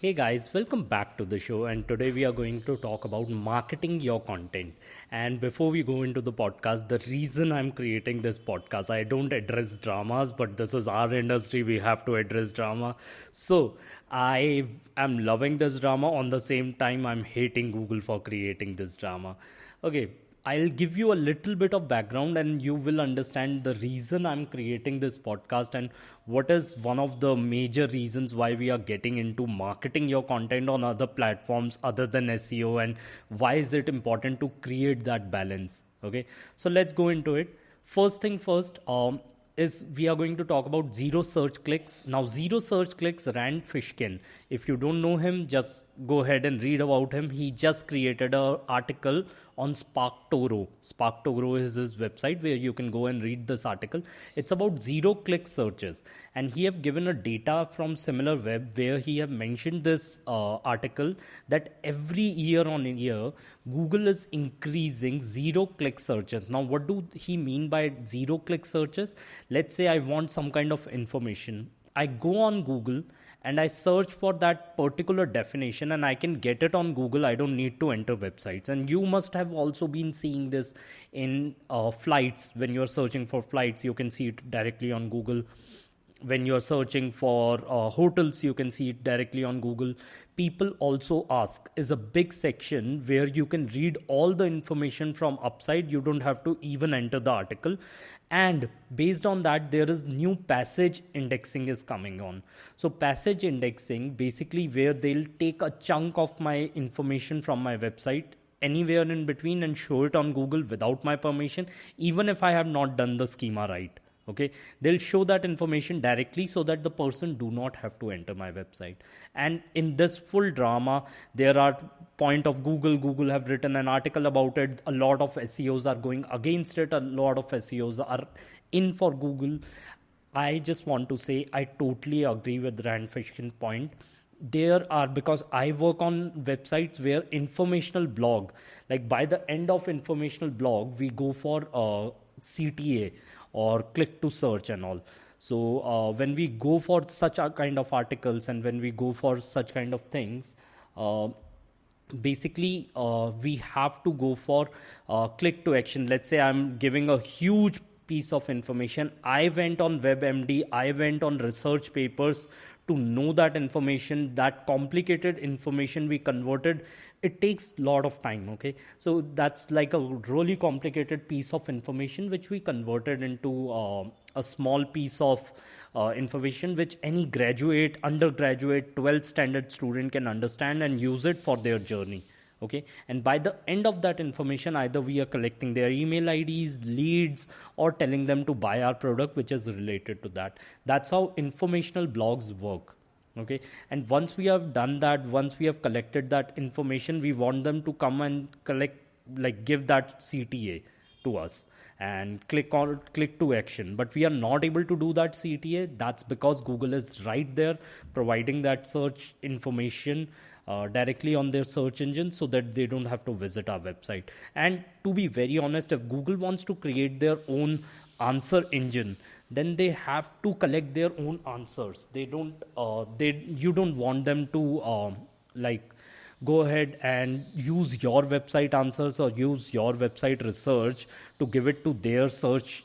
Hey guys, welcome back to the show. And today we are going to talk about marketing your content. And before we go into the podcast, the reason I'm creating this podcast, I don't address dramas, but this is our industry. We have to address drama. So I am loving this drama. On the same time, I'm hating Google for creating this drama. Okay, I'll give you a little bit of background and you will understand the reason I'm creating this podcast and what is one of the major reasons why we are getting into marketing your content on other platforms other than SEO, and why is it important to create that balance. Okay, so let's go into it. First thing first, is we are going to talk about zero search clicks. Now, zero search clicks, Rand Fishkin. If you don't know him, just go ahead and read about him. He just created an article on SparkToro. SparkToro is his website where you can go and read this article. It's about zero click searches, and he have given a data from SimilarWeb where he have mentioned this article that every year on year Google is increasing zero click searches. Now, what do he mean by zero click searches? Let's say I want some kind of information. I go on Google and I search for that particular definition and I can get it on Google. I don't need to enter websites. And you must have also been seeing this in flights. When you're searching for flights, you can see it directly on Google. When you're searching for hotels, you can see it directly on Google. People also ask is a big section where you can read all the information from upside. You don't have to even enter the article. And based on that, there is new passage indexing is coming on. So passage indexing, basically where they'll take a chunk of my information from my website anywhere in between and show it on Google without my permission, even if I have not done the schema right. Okay, they'll show that information directly so that the person do not have to enter my website. And in this full drama, there are point of Google have written an article about it. A lot of SEOs are going against it. A lot of SEOs are in for Google. I just want to say I totally agree with Rand Fishkin's point. There are, because I work on websites where informational blog, like by the end of informational blog, we go for CTA or click to search and all. So when we go for such a kind of articles and when we go for such kind of things, basically we have to go for click to action. Let's say I'm giving a huge piece of information. I went on WebMD, I went on research papers to know that information, that complicated information we converted. It takes a lot of time. Okay, so that's like a really complicated piece of information which we converted into a small piece of information which any graduate, undergraduate, 12th standard student can understand and use it for their journey. Okay, and by the end of that information, either we are collecting their email IDs, leads, or telling them to buy our product which is related to that. That's how informational blogs work. Okay, and once we have done that, once we have collected that information, we want them to come and collect, like give that CTA to us and click to action. But we are not able to do that CTA. That's because Google is right there providing that search information directly on their search engine so that they don't have to visit our website. And to be very honest, if Google wants to create their own answer engine, then they have to collect their own answers. You don't want them to like go ahead and use your website answers or use your website research to give it to their search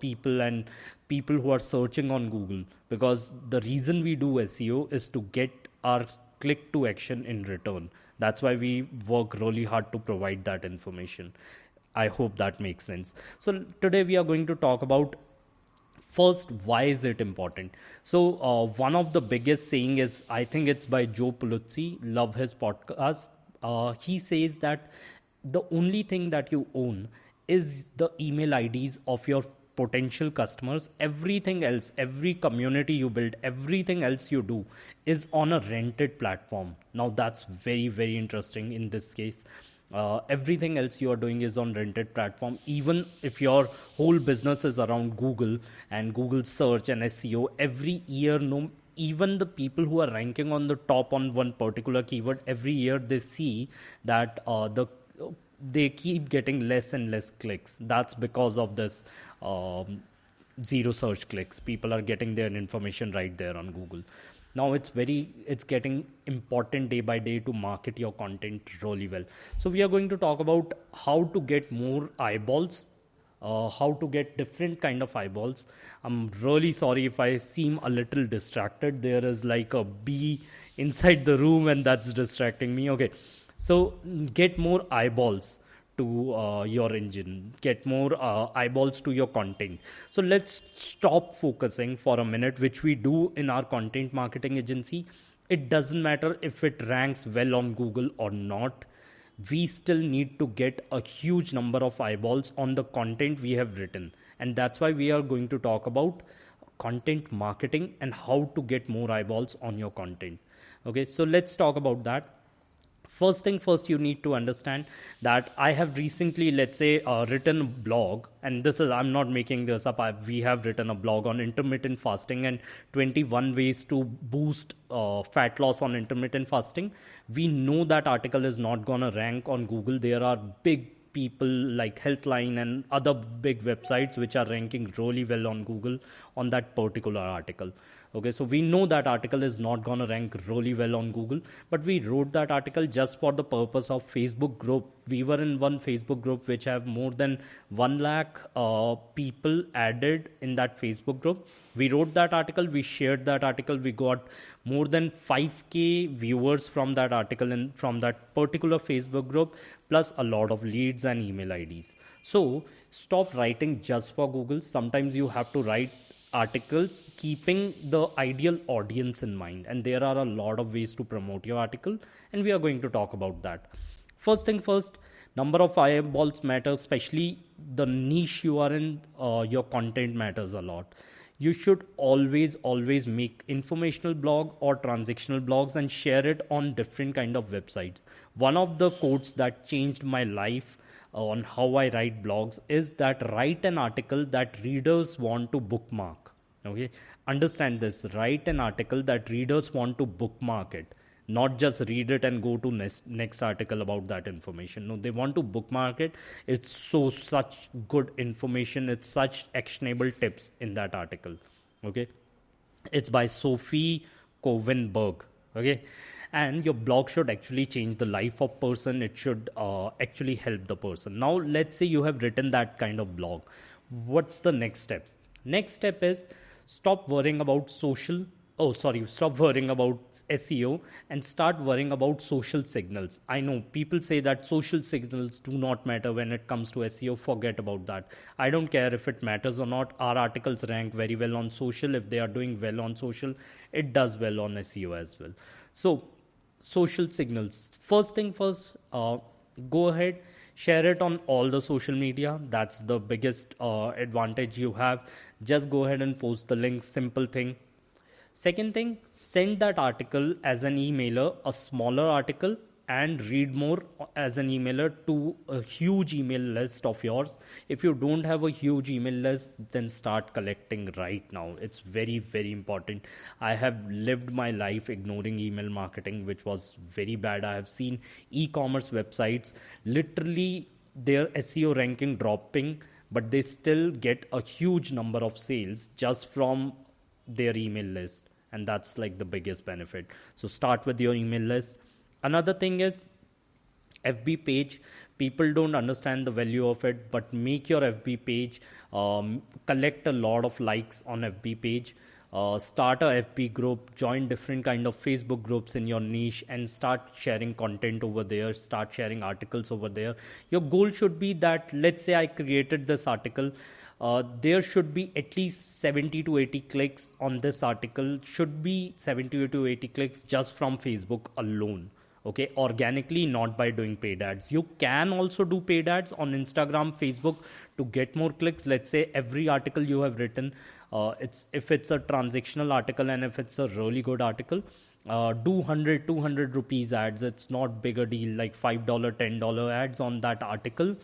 people and people who are searching on Google. Because the reason we do SEO is to get our click to action in return. That's why we work really hard to provide that information. I hope that makes sense. So today we are going to talk about, first, why is it important? So one of the biggest saying is, I think it's by Joe Pulizzi, love his podcast. He says that the only thing that you own is the email IDs of your potential customers. Everything else, every community you build, everything else you do is on a rented platform. Now that's very, very interesting in this case. Everything else you are doing is on rented platform. Even if your whole business is around Google and Google search and SEO, every year, no, even the people who are ranking on the top on one particular keyword, every year they see that they keep getting less and less clicks. That's because of this zero search clicks. People are getting their information right there on Google. Now it's getting important day by day to market your content really well. So we are going to talk about how to get more eyeballs, how to get different kind of eyeballs. I'm really sorry if I seem a little distracted. There is like a bee inside the room and that's distracting me. Okay, so get more eyeballs to your engine, get more eyeballs to your content. So let's stop focusing for a minute, which we do in our content marketing agency. It doesn't matter if it ranks well on Google or not, we still need to get a huge number of eyeballs on the content we have written. And that's why we are going to talk about content marketing and how to get more eyeballs on your content. Okay, so let's talk about that. First thing first, you need to understand that I have recently, let's say, written a blog, and this is, I'm not making this up. We have written a blog on intermittent fasting and 21 ways to boost fat loss on intermittent fasting. We know that article is not going to rank on Google. There are big people like Healthline and other big websites which are ranking really well on Google on that particular article. Okay, so we know that article is not going to rank really well on Google, but we wrote that article just for the purpose of Facebook group. We were in one Facebook group which have more than 1 lakh people added in that Facebook group. We wrote that article, we shared that article, we got more than 5k viewers from that article and from that particular Facebook group, plus a lot of leads and email IDs. So stop writing just for Google. Sometimes you have to write articles keeping the ideal audience in mind, and there are a lot of ways to promote your article, and we are going to talk about that. First thing first, number of eyeballs matters, especially the niche you are in. Your content matters a lot. You should always make informational blog or transactional blogs and share it on different kind of websites. One of the quotes that changed my life on how I write blogs is that write an article that readers want to bookmark. Okay, understand this. Write an article that readers want to bookmark it, not just read it and go to next article about that information. No, they want to bookmark it. It's such good information. It's such actionable tips in that article. Okay, it's by Sophie Covenberg. Okay, and your blog should actually change the life of person. It should actually help the person. Now let's say you have written that kind of blog. What's the next step? Next step is stop worrying about stop worrying about SEO and start worrying about social signals. I know people say that social signals do not matter when it comes to SEO. Forget about that. I don't care if it matters or not. Our articles rank very well on social. If they are doing well on social, it does well on SEO as well. So social signals. First thing first, go ahead, share it on all the social media. That's the biggest advantage you have. Just go ahead and post the link. Simple thing. Second thing, send that article as an emailer, a smaller article, and read more as an emailer to a huge email list of yours. If you don't have a huge email list, then start collecting right now. It's very important. I have lived my life ignoring email marketing, which was very bad. I have seen e-commerce websites literally their SEO ranking dropping, but they still get a huge number of sales just from their email list, and that's like the biggest benefit. So start with your email list. Another thing is FB page. People don't understand the value of it, but make your FB page, collect a lot of likes on FB page, start a FB group, join different kind of Facebook groups in your niche, and start sharing content over there, start sharing articles over there. Your goal should be that, let's say I created this article, there should be at least 70 to 80 clicks on this article, should be 70 to 80 clicks just from Facebook alone. Okay, organically, not by doing paid ads. You can also do paid ads on Instagram, Facebook to get more clicks. Let's say every article you have written, if it's a transactional article and if it's a really good article, do 100, 200 rupees ads. It's not big a deal, like $5, $10 ads on that article.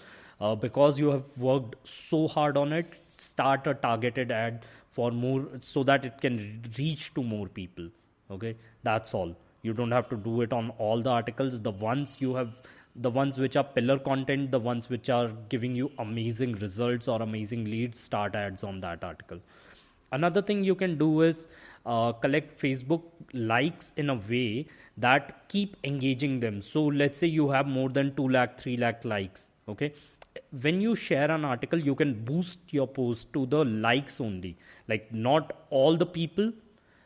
Because you have worked so hard on it, start a targeted ad for more so that it can reach to more people. Okay, that's all. You don't have to do it on all the articles. The ones which are pillar content, the ones which are giving you amazing results or amazing leads, start ads on that article. Another thing you can do is collect Facebook likes in a way that keep engaging them. So let's say you have more than 2 lakh, 3 lakh likes. Okay. When you share an article, you can boost your post to the likes only. Like not all the people,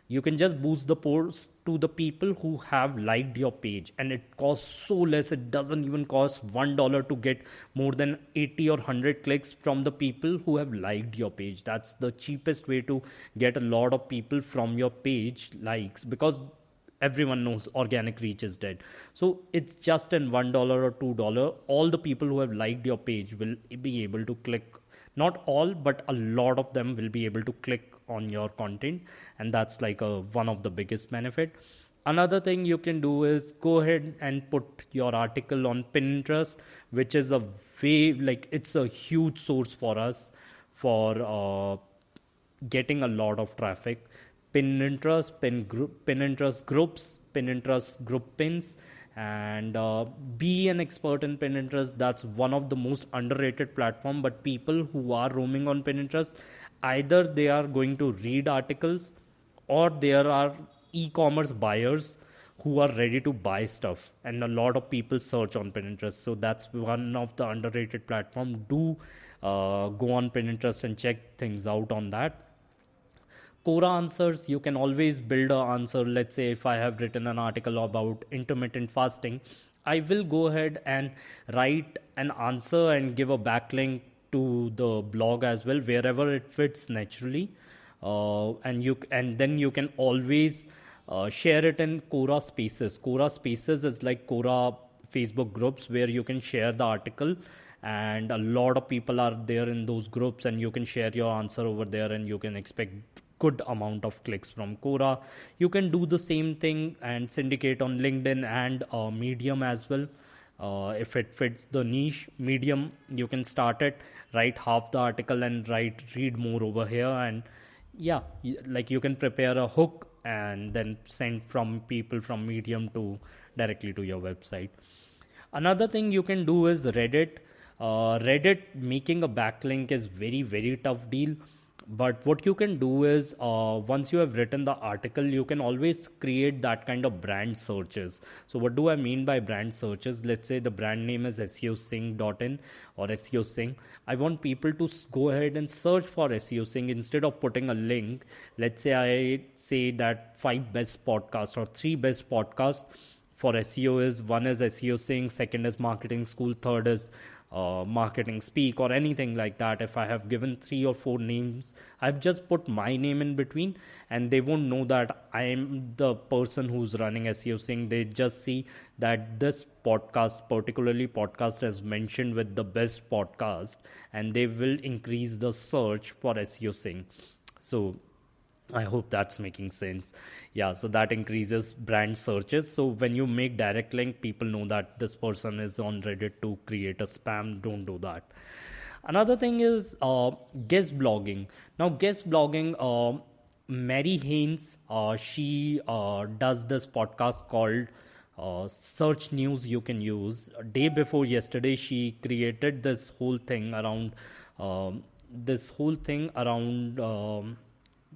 you can just boost the post to the people who have liked your page, and it costs so less. It doesn't even cost $1 to get more than 80 or 100 clicks from the people who have liked your page. That's the cheapest way to get a lot of people from your page likes, because everyone knows organic reach is dead. So it's just in $1 or $2, all the people who have liked your page will be able to click. Not all, but a lot of them will be able to click on your content, and that's like one of the biggest benefit. Another thing you can do is go ahead and put your article on Pinterest, which is a way, like, it's a huge source for us for getting a lot of traffic. Pinterest groups, Pinterest group pins, and be an expert in Pinterest. That's one of the most underrated platform. But people who are roaming on Pinterest, either they are going to read articles, or there are e-commerce buyers who are ready to buy stuff, and a lot of people search on Pinterest. So that's one of the underrated platform. Do go on Pinterest and check things out on that. Quora Answers, you can always build an answer. Let's say if I have written an article about intermittent fasting, I will go ahead and write an answer and give a backlink to the blog as well, wherever it fits naturally. And then you can always share it in Quora Spaces. Quora Spaces is like Quora Facebook groups where you can share the article, and a lot of people are there in those groups, and you can share your answer over there, and you can expect good amount of clicks from Quora. You can do the same thing and syndicate on LinkedIn and Medium as well. If it fits the niche. Medium, you can start it, write half the article and read more over here, and yeah, like you can prepare a hook and then send from people from Medium to directly to your website. Another thing you can do is Reddit. Reddit, making a backlink is very, very tough deal. But what you can do is once you have written the article, you can always create that kind of brand searches. So what do I mean by brand searches? Let's say the brand name is SEOsing.in or SEO Singh. I want people to go ahead and search for SEO Singh instead of putting a link. Let's say I say that 5 best podcasts or 3 best podcasts for SEO is, one is SEO Singh, second is Marketing School, third is Marketing Speak, or anything like that. If I have given 3 or 4 names, I've just put my name in between, and they won't know that I'm the person who's running SEO Singh. They just see that this podcast, particularly podcast, is mentioned with the best podcast, and they will increase the search for SEO Singh. So I hope that's making sense. Yeah, so that increases brand searches. So when you make direct link, people know that this person is on Reddit to create a spam. Don't do that. Another thing is guest blogging. Now, guest blogging, Mary Haynes, she does this podcast called Search News You Can Use. A day before yesterday, she created this whole thing around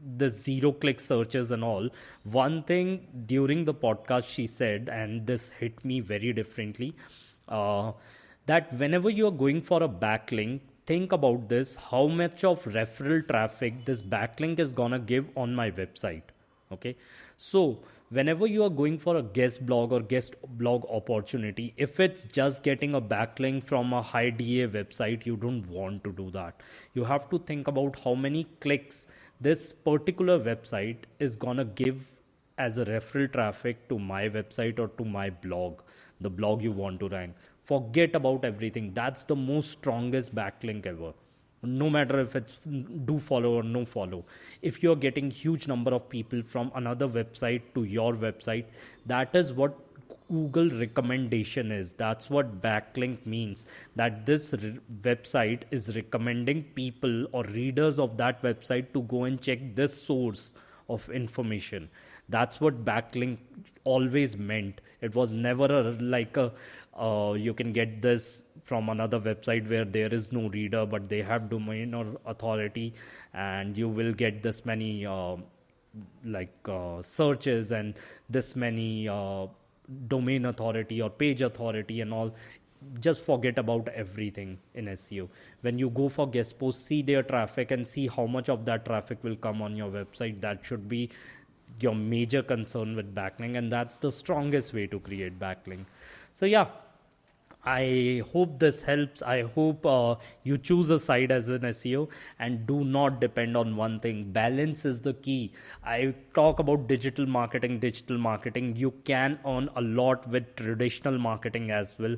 the 0-click searches and all. One thing during the podcast she said, and this hit me very differently, that whenever you are going for a backlink, think about this: how much of referral traffic this backlink is gonna give on my website. Okay, so whenever you are going for a guest blog or guest blog opportunity, if it's just getting a backlink from a high DA website, you don't want to do that. You have to think about how many clicks this particular website is gonna give as a referral traffic to my website or to my blog, the blog you want to rank. Forget about everything. That's the most strongest backlink ever. No matter if it's do follow or no follow. If you're getting huge number of people from another website to your website, that is what Google recommendation is. That's what backlink means, that this website is recommending people or readers of that website to go and check this source of information. That's what backlink always meant. It was never you can get this from another website where there is no reader but they have domain or authority, and you will get this many searches and this many domain authority or page authority and all. Just forget about everything in SEO. When you go for guest posts, see their traffic and see how much of that traffic will come on your website. That should be your major concern with backlink, and that's the strongest way to create backlink. So yeah, I hope this helps. I hope you choose a side as an SEO and do not depend on one thing. Balance is the key. I talk about digital marketing. Digital marketing, you can earn a lot with traditional marketing as well.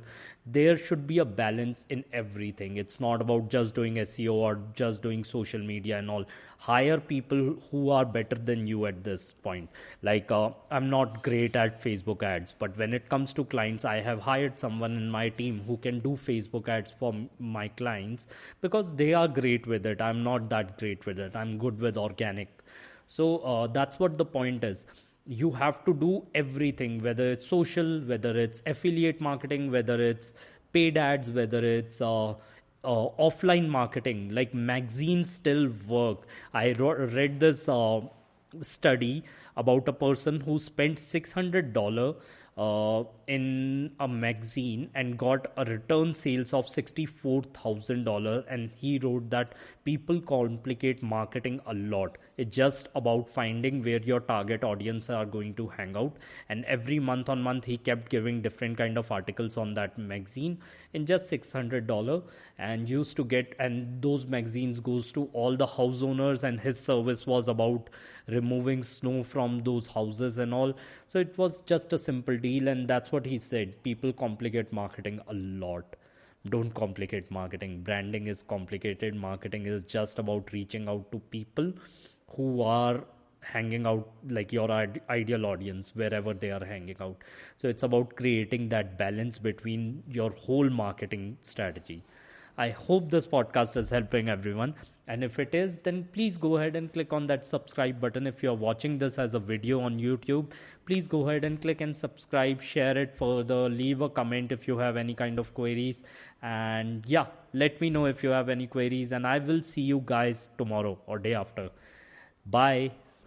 There should be a balance in everything. It's not about just doing SEO or just doing social media and all. Hire people who are better than you at this point. I'm not great at Facebook ads, but when it comes to clients, I have hired someone in my team who can do Facebook ads for my clients because they are great with it. I'm not that great with it. I'm good with organic. So that's what the point is. You have to do everything, whether it's social, whether it's affiliate marketing, whether it's paid ads, whether it's offline marketing. Like magazines still work. I read this study about a person who spent $600 in a magazine and got a return sales of $64,000, and he wrote that people complicate marketing a lot. It's just about finding where your target audience are going to hang out, and every month on month he kept giving different kind of articles on that magazine in just $600, and used to get, and those magazines goes to all the house owners, and his service was about removing snow from those houses and all. So it was just a simple deal, and that's what he said. People complicate marketing a lot. Don't complicate marketing. Branding is complicated. Marketing is just about reaching out to people who are hanging out, like your ideal audience, wherever they are hanging out. So it's about creating that balance between your whole marketing strategy. I hope this podcast is helping everyone. And if it is, then please go ahead and click on that subscribe button. If you're watching this as a video on YouTube, please go ahead and click and subscribe, share it further, leave a comment if you have any kind of queries. And yeah, let me know if you have any queries, and I will see you guys tomorrow or day after. Bye.